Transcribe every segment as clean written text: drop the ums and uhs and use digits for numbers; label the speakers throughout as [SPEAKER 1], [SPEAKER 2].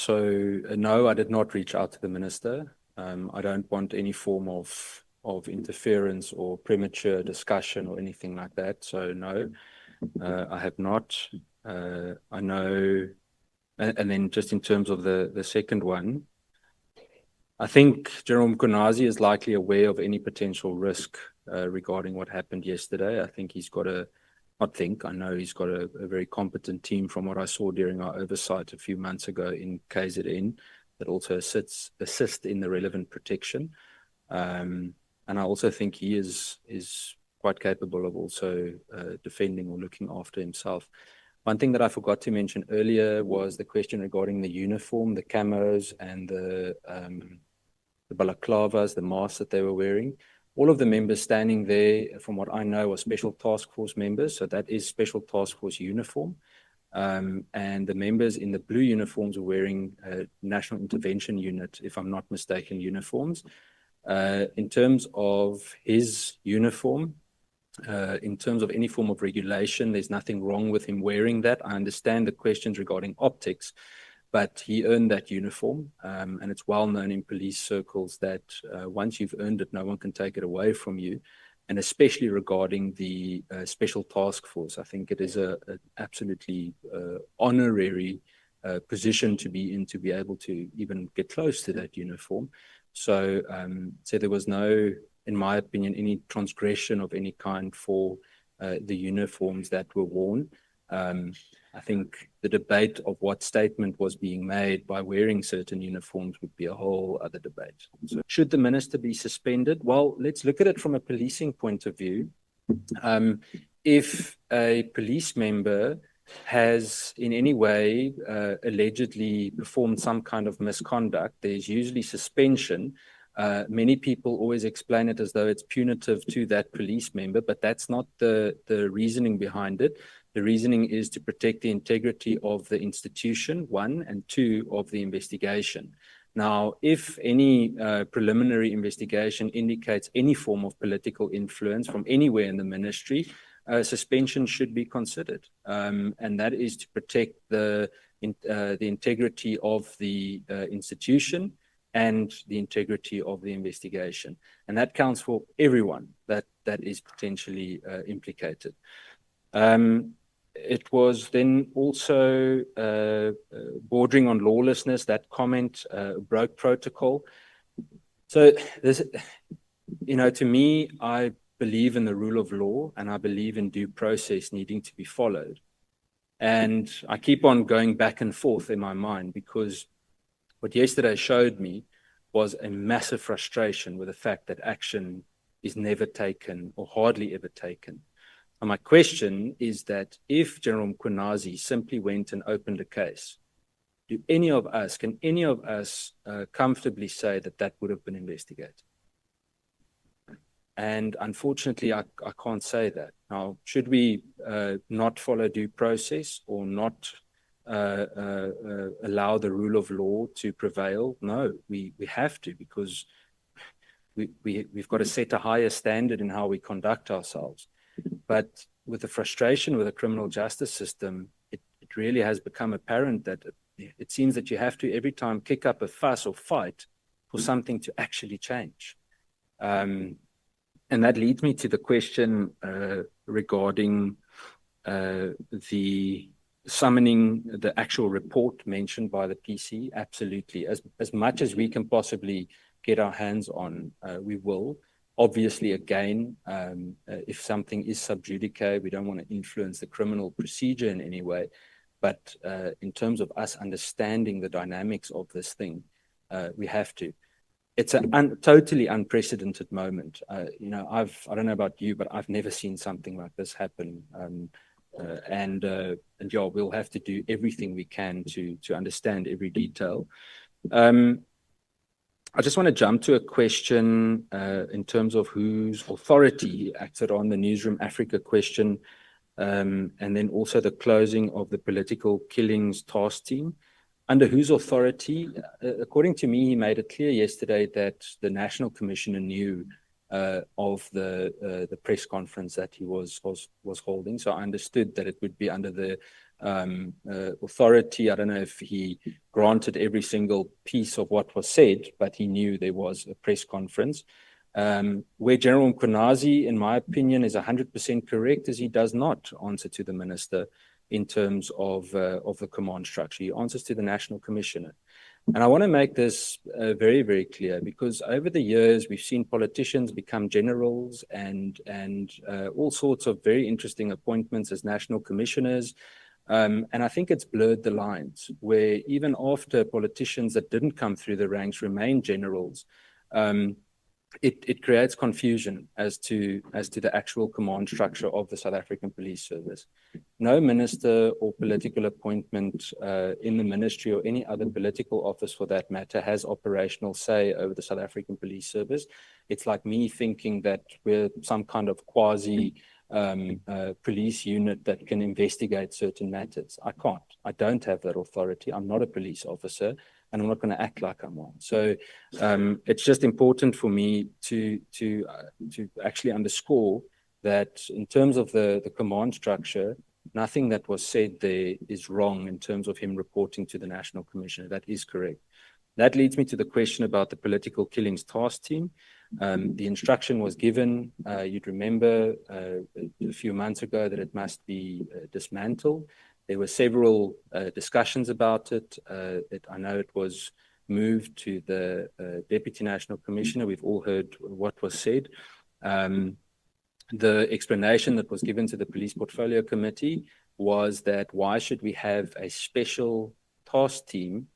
[SPEAKER 1] No, I did not reach out to the minister. I don't want any form of interference or premature discussion or anything like that. So no, I have not. I know, and then just in terms of the second one, I think General Mkhwanazi is likely aware of any potential risk regarding what happened yesterday. I think he's got I know he's got a very competent team from what I saw during our oversight a few months ago in KZN that also assist in the relevant protection. And I also think he is quite capable of also defending or looking after himself. One thing that I forgot to mention earlier was the question regarding the uniform, the camos and the balaclavas, the masks that they were wearing. All of the members standing there, from what I know, are Special Task Force members. So that is Special Task Force uniform. And the members in the blue uniforms were wearing National Intervention Unit, if I'm not mistaken, uniforms. In terms of his uniform, in terms of any form of regulation, there's nothing wrong with him wearing that. I understand the questions regarding optics, but he earned that uniform, and it's well known in police circles that once you've earned it, no one can take it away from you. And especially regarding the Special Task Force, I think it is an absolutely honorary position to be in, to be able to even get close to that uniform. So there was no, in my opinion, any transgression of any kind for the uniforms that were worn. I think the debate of what statement was being made by wearing certain uniforms would be a whole other debate. So should the minister be suspended? Well, let's look at it from a policing point of view. If a police member has in any way allegedly performed some kind of misconduct, there's usually suspension. Many people always explain it as though it's punitive to that police member, but that's not the reasoning behind it. The reasoning is to protect the integrity of the institution, one, and two, of the investigation. Now, if any preliminary investigation indicates any form of political influence from anywhere in the ministry, suspension should be considered. And that is to protect the integrity of the institution and the integrity of the investigation. And that counts for everyone that is potentially implicated. It was then also bordering on lawlessness. That comment broke protocol. So this, to me, I believe in the rule of law, and I believe in due process needing to be followed. And I keep on going back and forth in my mind, because what yesterday showed me was a massive frustration with the fact that action is never taken or hardly ever taken. And my question is that if General Mkhwanazi simply went and opened a case, can any of us comfortably say that that would have been investigated? And unfortunately, I can't say that. Now, should we not follow due process or not allow the rule of law to prevail? No, we have to, because we've got to set a higher standard in how we conduct ourselves. But with the frustration with the criminal justice system, it really has become apparent that it seems that you have to every time kick up a fuss or fight for something to actually change. And that leads me to the question regarding the summoning the actual report mentioned by the PC. Absolutely. As much as we can possibly get our hands on, we will. Obviously, again, if something is sub judice, we don't want to influence the criminal procedure in any way. But in terms of us understanding the dynamics of this thing, we have to. It's a totally unprecedented moment. I don't know about you, but I've never seen something like this happen. And yeah, we'll have to do everything we can to understand every detail. I just want to jump to a question in terms of whose authority he acted on, the Newsroom Africa question, and then also the closing of the political killings task team. Under whose authority? According to me, he made it clear yesterday that the National Commissioner knew of the press conference that he was holding. So I understood that it would be under the authority. I don't know if he granted every single piece of what was said, but he knew there was a press conference. Where General Mkhwanazi, in my opinion, is 100% correct, is he does not answer to the minister in terms of the command structure. He answers to the National Commissioner. And I want to make this very, very clear, because over the years, we've seen politicians become generals and all sorts of very interesting appointments as national commissioners. And I think it's blurred the lines, where even after politicians that didn't come through the ranks remain generals, it creates confusion as to the actual command structure of the South African Police Service. No minister or political appointment in the ministry or any other political office for that matter has operational say over the South African Police Service. It's like me thinking that we're some kind of quasi police unit that can investigate certain matters. I can't. I don't have that authority. I'm not a police officer, and I'm not going to act like I'm one. So it's just important for me to actually underscore that in terms of the command structure, nothing that was said there is wrong in terms of him reporting to the National Commissioner. That is correct. That leads me to the question about the political killings task team. The instruction was given, you'd remember a few months ago, that it must be dismantled. There were several discussions about it. I know it was moved to the Deputy National Commissioner. We've all heard what was said. The explanation that was given to the Police Portfolio Committee was that why should we have a special task team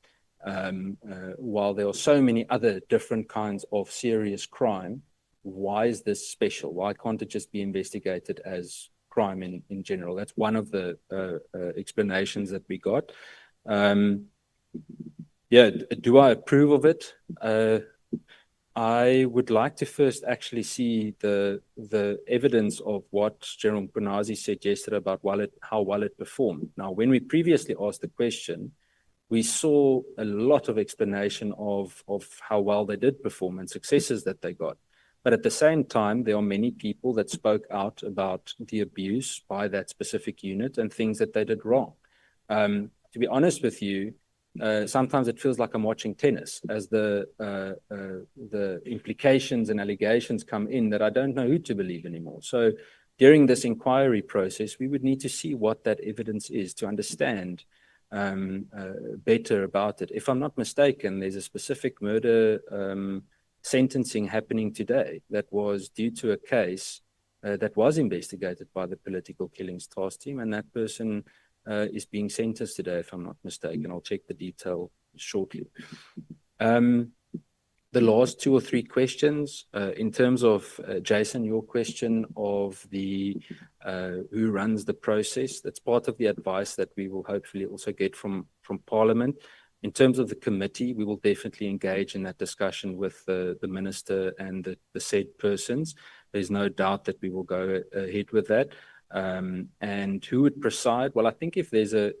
[SPEAKER 1] while there are so many other different kinds of serious crime? Why is this special? Why can't it just be investigated as crime in general? That's one of the explanations that we got. Yeah, do I approve of it? I would like to first actually see the evidence of what General Mkhwanazi said yesterday about how well it performed. Now, when we previously asked the question, we saw a lot of explanation of how well they did perform and successes that they got. But at the same time, there are many people that spoke out about the abuse by that specific unit and things that they did wrong. To be honest with you, sometimes it feels like I'm watching tennis as the implications and allegations come in that I don't know who to believe anymore. So during this inquiry process, we would need to see what that evidence is to understand better about it. If I'm not mistaken, there's a specific murder sentencing happening today that was due to a case that was investigated by the political killings task team, and that person is being sentenced today, if I'm not mistaken. I'll check the detail shortly. The last two or three questions, in terms of, Jason, your question of the who runs the process, that's part of the advice that we will hopefully also get from Parliament. In terms of the committee, we will definitely engage in that discussion with the minister and the said persons. There's no doubt that we will go ahead with that. And who would preside? Well, I think if there's a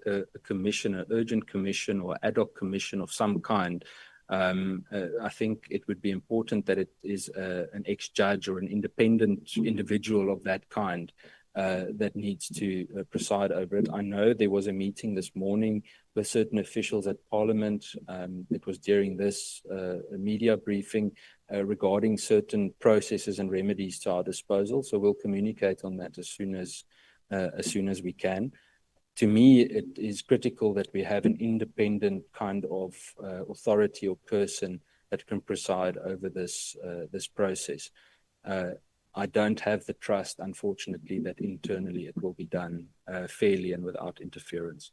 [SPEAKER 1] commission, an urgent commission or ad hoc commission of some kind, I think it would be important that it is an ex-judge or an independent individual of that kind that needs to preside over it. I know there was a meeting this morning with certain officials at Parliament. It was during this media briefing regarding certain processes and remedies to our disposal. So we'll communicate on that as soon as we can. To me, it is critical that we have an independent kind of authority or person that can preside over this process. I don't have the trust, unfortunately, that internally it will be done fairly and without interference.